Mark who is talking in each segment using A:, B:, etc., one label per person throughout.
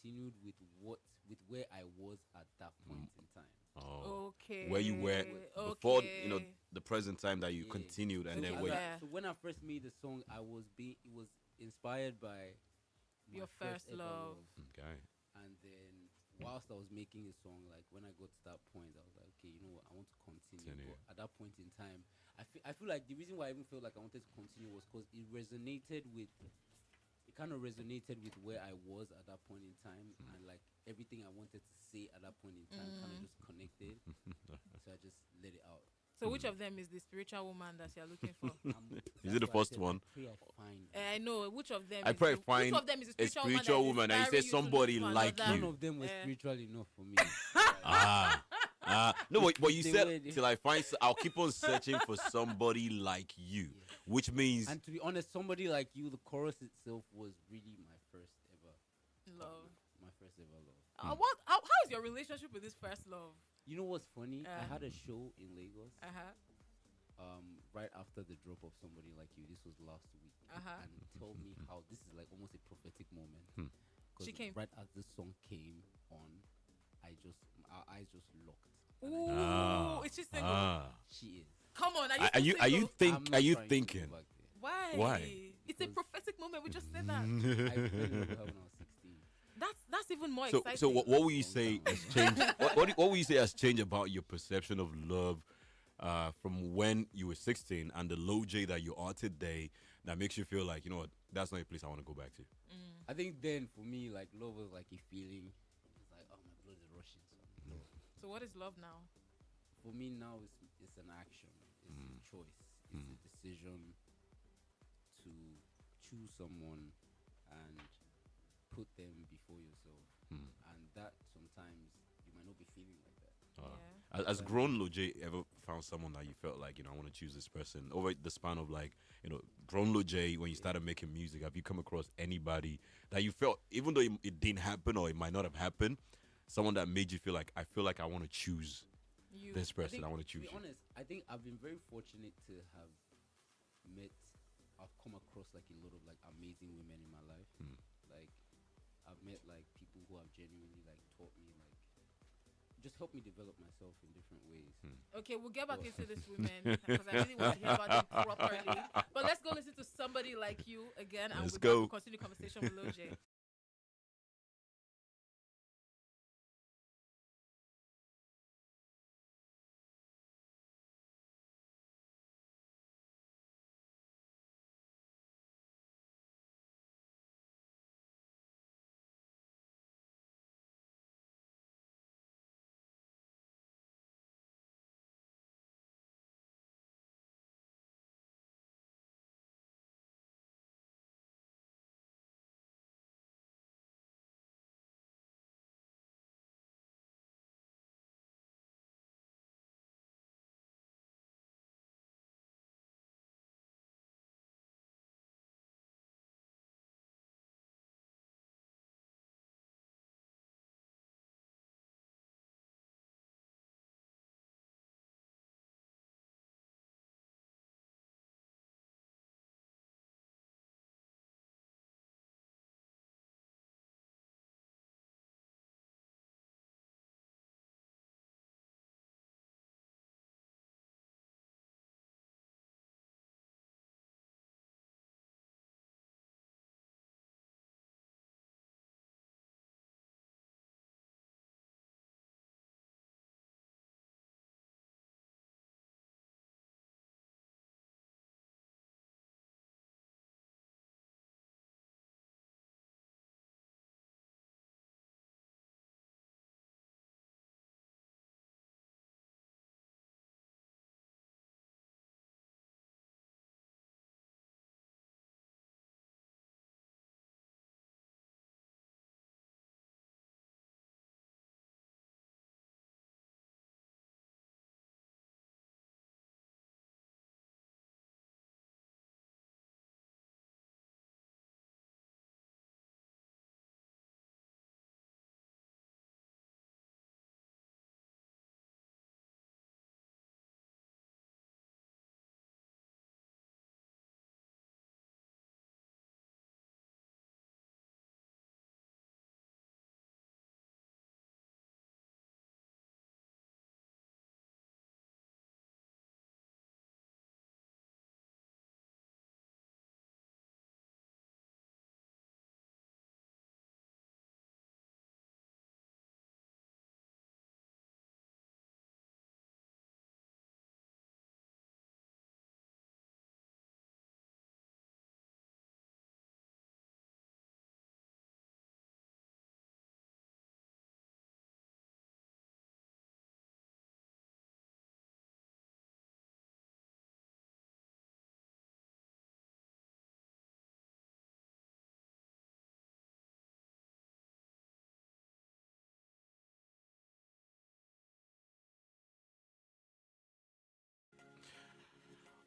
A: continued with where I was at that point in time.
B: Oh,
C: Okay.
B: where you were before, the present time that you
A: Yeah.
B: continued, and
A: So
B: then
C: Okay,
B: wait.
C: fair.
A: so when I first made the song, it was inspired by my
C: Your first
A: ever
C: love.
B: Okay.
A: And then whilst I was making a song, like when I got to that point, I was like, okay, you know what, I want to continue.
B: Continue.
A: But at that point in time, I feel like the reason why I even felt like I wanted to continue was because it kind of resonated with where I was at that point in time, and like everything I wanted to say at that point in time kind of just connected. So I just let it out.
C: So which of them is the spiritual woman that you're looking for?
B: Is it the
A: That's why I
B: first
A: said,
B: one?
A: I pray I find.
C: I know which of them.
B: I
C: is
B: probably
C: the,
B: find
C: which of them is
B: a
C: a spiritual,
B: spiritual
C: woman
B: woman and you say
C: inspiring you to
B: somebody
C: look for
B: like
C: another-
A: None
B: you.
A: of them were
C: Eh.
A: spiritual enough for me.
B: No, but you
A: They
B: said
A: were-
B: till I find. I'll keep on searching for somebody like you,
A: Yeah.
B: which means
A: And to be honest, somebody like you, the chorus itself was really my first ever
C: love.
A: my first ever love.
C: What? How is your relationship with this first love?
A: You know what's funny? I
C: Uh.
A: had a show in Lagos.
C: Uh-huh.
A: Right after the drop of Somebody Like You. This was last week.
C: Uh-huh.
A: And told me how this is like almost a prophetic moment.
C: She came.
A: Right as this song came on, our eyes just locked.
C: Ooh, is she single?
A: She is.
C: Come on,
B: are
C: still
B: you
C: single?
A: I'm not
B: are you
A: trying to go
B: thinking?
A: back there.
C: Why?
B: Why?
C: It's a
A: Because-
C: prophetic moment. We just said that.
A: I fell in love with her when I was 16.
C: That's even more
B: So
C: exciting.
B: so what will you
A: Long
B: say
A: time.
B: has changed? What will you say has changed about your perception of love from when you were 16 and the Lojay that you are today that makes you feel like, you know what, that's not a place I want to go back to?
A: I think then for me, like love was like a feeling. It's like, oh, my blood is rushing. So I'm in love.
C: So what is love now?
A: For me now, it's an action. It's a choice. It's a decision to choose someone and put them before yourself. And that sometimes you might not be feeling like that.
C: Yeah.
B: Has grown Lojay ever found someone that you felt like, I want to choose this person over the span of like, grown Lojay, when you started making music? Have you come across anybody that you felt, even though it didn't happen or it might not have happened, someone that made you feel like, I feel like I want to choose
C: You.
B: this person?
A: think,
B: I want to
A: To
B: choose
A: be
B: you.
A: honest, I think I've been very fortunate to have met. I've come across like a lot of like amazing women in my life. Like I've met like people who have genuinely like taught me like just helped me develop myself in different ways.
C: Okay, we'll get back into this women because I really want to hear about them properly. But let's go listen to Somebody Like You again, and
B: Let's
C: we'll
B: go.
C: continue the conversation with Lojay.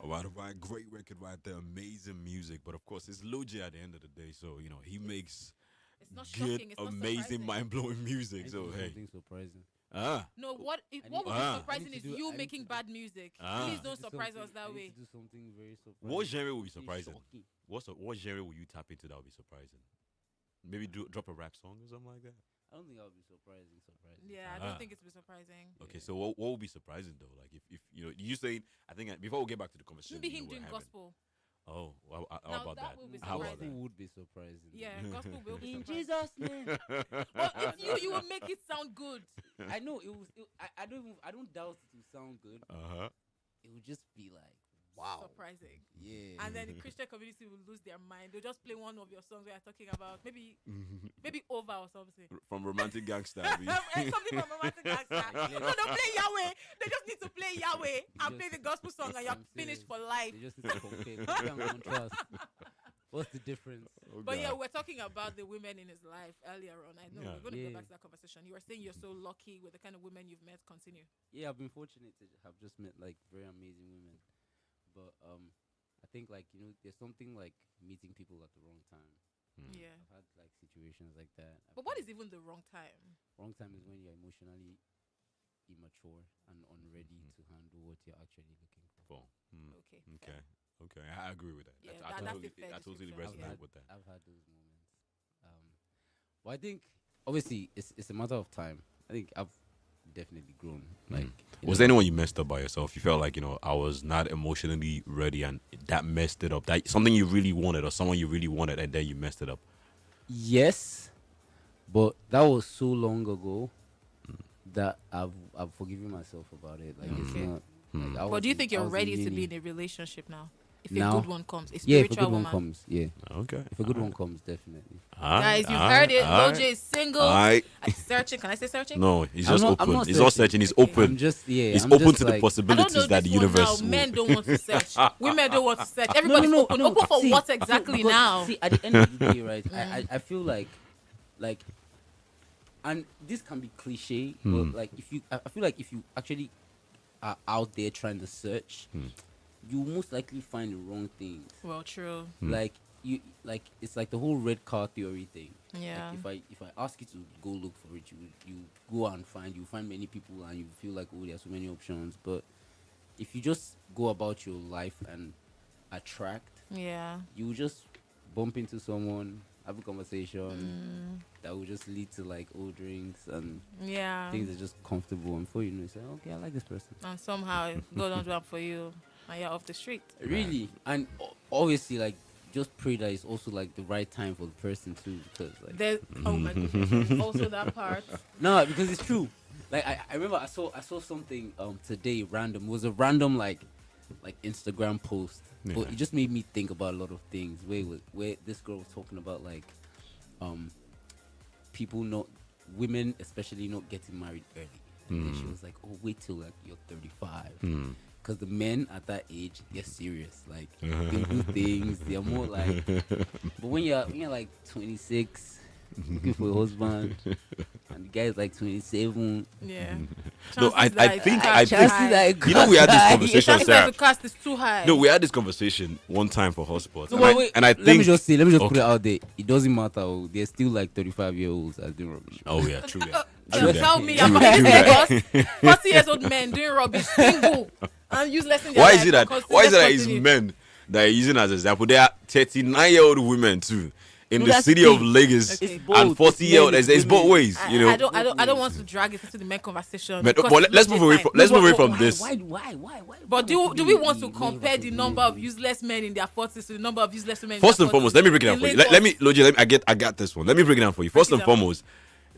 B: Right, great record right there, amazing music. But of course, it's Lojay at the end of the day, so he makes
C: It's not
B: good,
C: shocking. It's not
B: amazing,
C: surprising.
B: mind-blowing music.
A: I
B: So
A: need to do
B: hey,
A: something surprising.
C: No, what
A: I
C: what would
A: need-
C: be
B: Ah.
C: surprising
A: I need
C: is
A: to do-
C: you
A: I need
C: making
A: to-
C: bad music.
B: Ah.
C: Please
A: I
C: don't
A: need to do
C: surprise us
A: something-
C: that
A: I
C: way.
A: need to do something very surprising.
B: what genre will be
A: Something
B: surprising?
A: shocking.
B: What genre will you tap into that would be surprising? Maybe drop a rap song or something like that.
A: I don't think I'll be surprising.
C: Yeah, I
B: Ah.
C: don't think it's surprising.
B: Okay, so what will be surprising though? Like if you saying, I think before we get back to the conversation,
C: Maybe him
B: we're
C: doing
B: having.
C: gospel.
B: Oh, how
C: Now
B: about
C: that
B: that?
C: will be
B: How about
C: surprising.
B: that?
A: would be surprising.
C: Yeah, gospel will be
A: In
C: surprising.
A: Jesus' name.
C: But if you will make it sound good.
A: I know it was. I don't doubt it will sound good.
B: Uh-huh.
A: It will just be like, wow.
C: Surprising.
A: Yeah.
C: And then the Christian community will lose their mind. They'll just play one of your songs we are talking about. Maybe Over or something.
B: From Romantic Gangster.
C: Something from Romantic Gangster. No, don't play Yahweh. They just need to play Yahweh and play the gospel song and you're
A: I'm
C: finished
A: serious.
C: for life.
A: They just need to compare and contrast. What's the difference?
C: But yeah, we're talking about the women in his life earlier on. I know
B: Yeah.
C: we're going to
A: Yeah.
C: go back to that conversation. You were saying you're so lucky with the kind of women you've met. Continue.
A: Yeah, I've been fortunate to have just met like very amazing women, but I think like there's something like meeting people at the wrong time.
C: Yeah.
A: I've had like situations like that.
C: But what is even the wrong time?
A: wrong time is when you're emotionally immature and unready to handle what you're actually looking for.
C: Okay.
B: Okay. Okay. I agree with that.
C: Yeah,
B: I
C: that's
B: totally,
C: a fair
B: I totally
C: description.
B: resonate
A: Yeah.
B: with that.
A: I've had those moments. But I think obviously it's a matter of time. I think I've definitely grown. Like,
B: Was there anyone you messed up by yourself? You felt like, I was not emotionally ready and that messed it up. That something you really wanted or someone you really wanted and then you messed it up.
A: yes, but that was so long ago that I've forgiven myself about it. Like it's
C: Okay.
A: not. Like, I
C: But do you
A: was-
C: think
A: I
C: you're
A: was in
C: ready to
A: uni.
C: be in a relationship now? If
A: Now?
C: a good one comes, a
A: Yeah, if a
C: spiritual
A: good one
C: woman.
A: comes, yeah.
B: Okay.
A: If a good one comes, definitely.
C: Guys, you've heard it. Lojay is single. Searching. Can I say searching?
B: No, he's
A: I'm
B: just
A: not- I'm
B: open.
A: not
B: He's not
A: searching.
B: searching. He's
C: Okay.
B: open.
A: I'm just
B: He's
A: I'm
B: open
A: just
B: to the
A: like-
C: I don't
B: possibilities
C: know
B: that the
C: this one
B: universe
C: now.
B: will.
C: Men don't want to search. Women don't want to search. Everybody's open. Open for
A: See,
C: what
A: so
C: exactly
A: because,
C: now?
A: See, at the end of the day, right? I feel like, and this can be cliche, but like I feel like if you actually are out there trying to search, you most likely find the wrong things.
C: Well, true.
A: Like it's like the whole red car theory thing.
C: Yeah.
A: Like if I ask you to go look for it, you go and you find many people and you feel like, oh, there's so many options. But if you just go about your life and attract,
C: Yeah.
A: you just bump into someone, have a conversation that will just lead to like old drinks and
C: Yeah.
A: things are just comfortable. And before you know, you say, okay, I like this person.
C: And somehow God don't do up for you, and you're off the street.
A: Really, and obviously, like, just pray that it's also like the right time for the person too, because like
C: There's oh my goodness. Also that part.
A: no, because it's true. Like I remember I saw something today random. It was a random like Instagram post, but
B: Yeah.
A: it just made me think about a lot of things. Where this girl was talking about like women especially not getting married early. And then she was like, oh, wait till like you're 35. Because the men at that age, they're serious. Like, they do things. They're more like... But when you're like 26, looking for a husband, and the guy's like 27...
C: Yeah.
B: No, I think
A: Chances that
B: you know we had this
A: high.
B: conversation,
C: Chances
B: Sarah.
C: that the cost is too high.
B: No, we had this conversation one time for hotspots,
A: No, wait.
B: and I
A: Let me
B: think
A: just put it
B: Okay.
A: out there. It doesn't matter. Oh, there's still like 35-year-olds as doing rubbish.
B: oh yeah, true that.
C: You
B: True
C: tell
B: that.
C: me,
B: True
C: I'm
B: that.
C: going to 40 years old men doing rubbish, single, and useless in their
B: Why
C: life
B: is it that?
C: because
B: Why is it
C: just
B: that it's
C: continue.
B: men that are using as example? There are 39-year-old women too in
A: No,
B: the
A: that's
B: city
A: the
B: of
A: thing.
B: Lagos,
C: Okay.
A: It's both.
B: and 40-year-old.
A: It's
B: It's both
A: women.
B: ways, you know.
C: I don't want to drag it into the men conversation.
B: But
C: because
B: let's
C: Lojay
B: move away
C: time.
B: from let's move away from
A: Why?
B: this.
A: Why?
C: But do we want to compare the number of
A: use?
C: useless men in their 40s to the number of useless women?
B: First
C: in
B: and
C: their
B: foremost,
C: 40s?
B: let me break it down
C: In
B: for you.
C: Lagos.
B: Let me, Lojay, I got this one. Let me break it down for you. First
C: Break
B: and
C: it down.
B: foremost,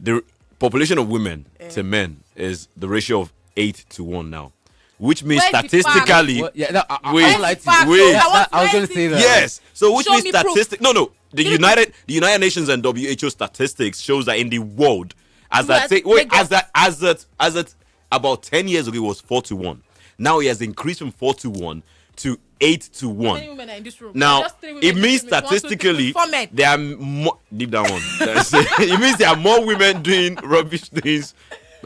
B: the population of women to men is the ratio of 8 to 1 now, which means
C: Where's the
B: statistically,
A: What? Yeah, no, I
B: Wait.
A: won't lie to you.
C: Facts,
B: Wait.
C: oh,
A: I was
C: want
A: gonna say that.
B: yes. So which
C: Show
B: means
C: me proof.
B: statistic. No. The United Nations and WHO statistics shows that in the world, as
C: Yes,
B: that about 10 years ago it was 4 to 1. Now it has increased from 4 to 1 to 8 to
C: How many
B: 1.
C: women are in this room?
B: Now
C: Just 3 women
B: it
C: in
B: means
C: this room. 1, 2, 3,
B: statistically
C: 4 men.
B: there are more. Leave that one. That's it. It means there are more women doing rubbish things.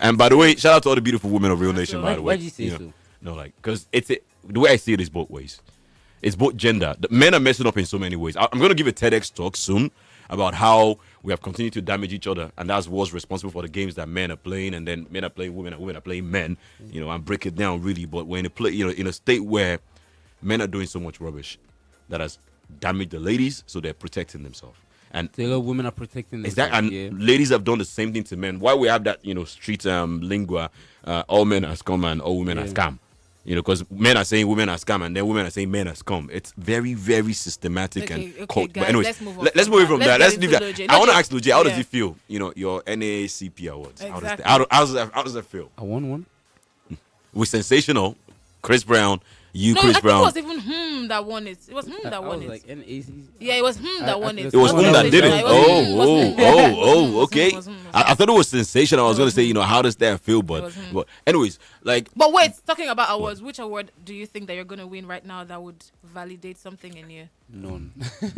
B: And by the way, shout out to all the beautiful women of Real Nation.
C: Why-
B: By the way,
A: why did you say so?
B: No, like because the way I see it is both ways. It's both gender. The men are messing up in so many ways. I'm going to give a TEDx talk soon about how we have continued to damage each other, and that's what's responsible for the games that men are playing, and then men are playing women, and women are playing men. You know, and break it down really. But when play, you know, in a state where men are doing so much rubbish that has damaged the ladies, so they're protecting themselves. And
A: So a lot of women are protecting themselves.
B: exactly, and ladies have done the same thing to men. Why we have that, you know, street lingua, all men are scum and all women are scam. You know, because men are saying women are scam and then women are saying men are scum. It's very, very systematic
C: Okay,
B: and
C: okay,
B: But
C: guys,
B: anyways,
C: let's move on
B: let's
C: from
B: move
C: that.
B: from
C: Let's
B: that.
C: get
B: Let's leave
C: into
B: that.
C: Lojay.
B: I want to
C: Lojay-
B: ask Lojay, how does
C: yeah.
B: it feel? You know, your NAACP awards.
C: Exactly.
B: How does that feel?
A: I won one.
B: With sensational, Chris Brown, you,
C: No, I
B: Chris
C: think
B: Brown.
C: it was even that won it. It was that
A: I
C: won
A: was
C: it.
A: like NAC.
C: Yeah, it was that
A: I
C: won
A: feel
C: it.
B: It was
A: Oh,
B: that
A: that
B: did it.
A: was-
B: Okay. I thought it was sensational. I was going to say, you know, how does that feel?
C: It
B: But,
C: was
B: but anyways, like,
C: But wait, talking about awards, which award do you think that you're gonna win right now that would validate something in you?
A: None.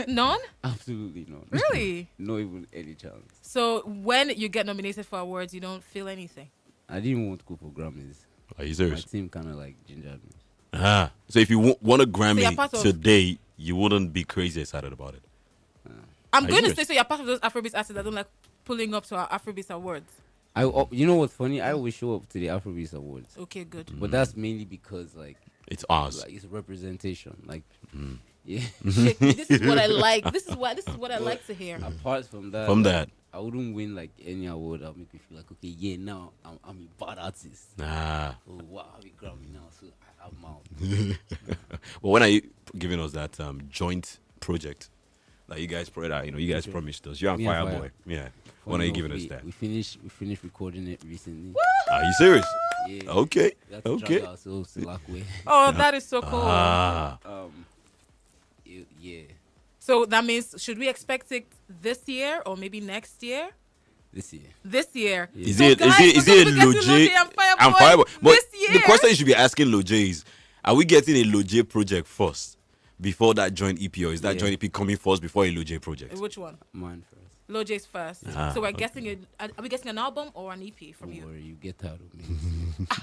C: None?
A: Absolutely none.
C: Really?
A: No even any chance.
C: So when you get nominated for awards, you don't feel anything.
A: I didn't want to go for Grammys.
B: are you
A: My
B: serious?
A: team kind of like gingered me.
B: So if you won a
C: you're
B: Grammy
C: part of-
B: today, you wouldn't be crazy excited about it.
C: I'm
B: Are
C: going
B: you
C: to say so you're part of those Afrobeats artists that don't like pulling up to our Afrobeats awards.
A: You know what's funny? I always show up to the Afrobeats Awards,
C: Okay, good.
A: but that's mainly because like
B: It's ours.
A: it's representation. Like, yeah.
C: Shit, this is what I like. This is what I like to hear.
A: Apart from that,
B: From
A: like,
B: that,
A: I wouldn't win like any award that would make me feel like, okay, yeah, now I'm a bad artist.
B: nah.
A: Oh wow, I have a Grammy now, so I'm out.
B: Well, when are you giving us that joint project? Like you guys, you guys promised us. You're on
A: Me and
B: Fireboy.
A: Fire.
B: Yeah. When are you
A: Funny
B: giving
A: enough,
B: us that?
A: We finished recording it recently.
B: Are you serious?
A: Yeah.
B: Okay.
A: We had to
B: Okay.
A: drag ourselves to Lakwe.
C: Oh, that is so cool.
B: Ah.
A: Yeah,
C: So that means should we expect it this year or maybe next year?
A: this year.
C: This year.
A: Yeah.
B: Is
C: So
B: it
C: guys,
B: is
C: we're
B: it
C: gonna be getting
B: Lojay
C: and Fireboy
B: But
C: this
B: the
C: year.
B: question you should be asking Lojay is, are we getting a Lojay project first before that joint EP, or is that
A: Yeah.
B: joint EP coming first before a Lojay project?
C: Which one?
A: Mine first.
C: Lojay's first.
B: Ah,
C: So we're guessing are we getting an album or an EP from
A: Don't
C: you?
A: worry, you get tired of me.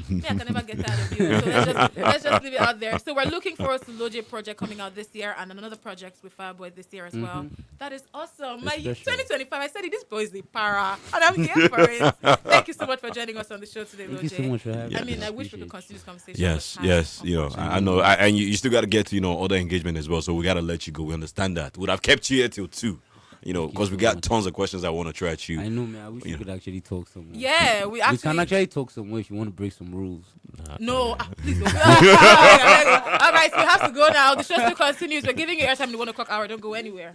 C: Me, I can never get tired of you. So let's just leave it out there. So we're looking forward to Lojay project coming out this year and another project with Fireboy this year as well. That is awesome. My
A: Special.
C: 2025, I said it, this boy is the para, and I'm here for it. Thank you so much for joining us on the show today,
A: Thank you so
C: Lojay.
A: much for having me.
C: I mean, I wish we
A: Appreciate
C: could
A: it.
C: continue this conversation.
B: Yes,
C: but
B: yes.
C: time,
B: You know, I know, and you still got to get to other engagement as well. So we got to let you go. We understand that. Would have kept you here till 2. You know,
A: Thank you
B: because we
A: so
B: got
A: much.
B: tons of questions I want to try at you.
A: I know, man. I wish
B: Yeah.
A: we could actually talk some more.
C: Yeah, we
A: We can
C: actually.
A: actually talk some more if you want to break some rules.
C: No, please don't. All right, we have to go now. The show still continues. We're giving you airtime in the 1 o'clock hour. Don't go anywhere.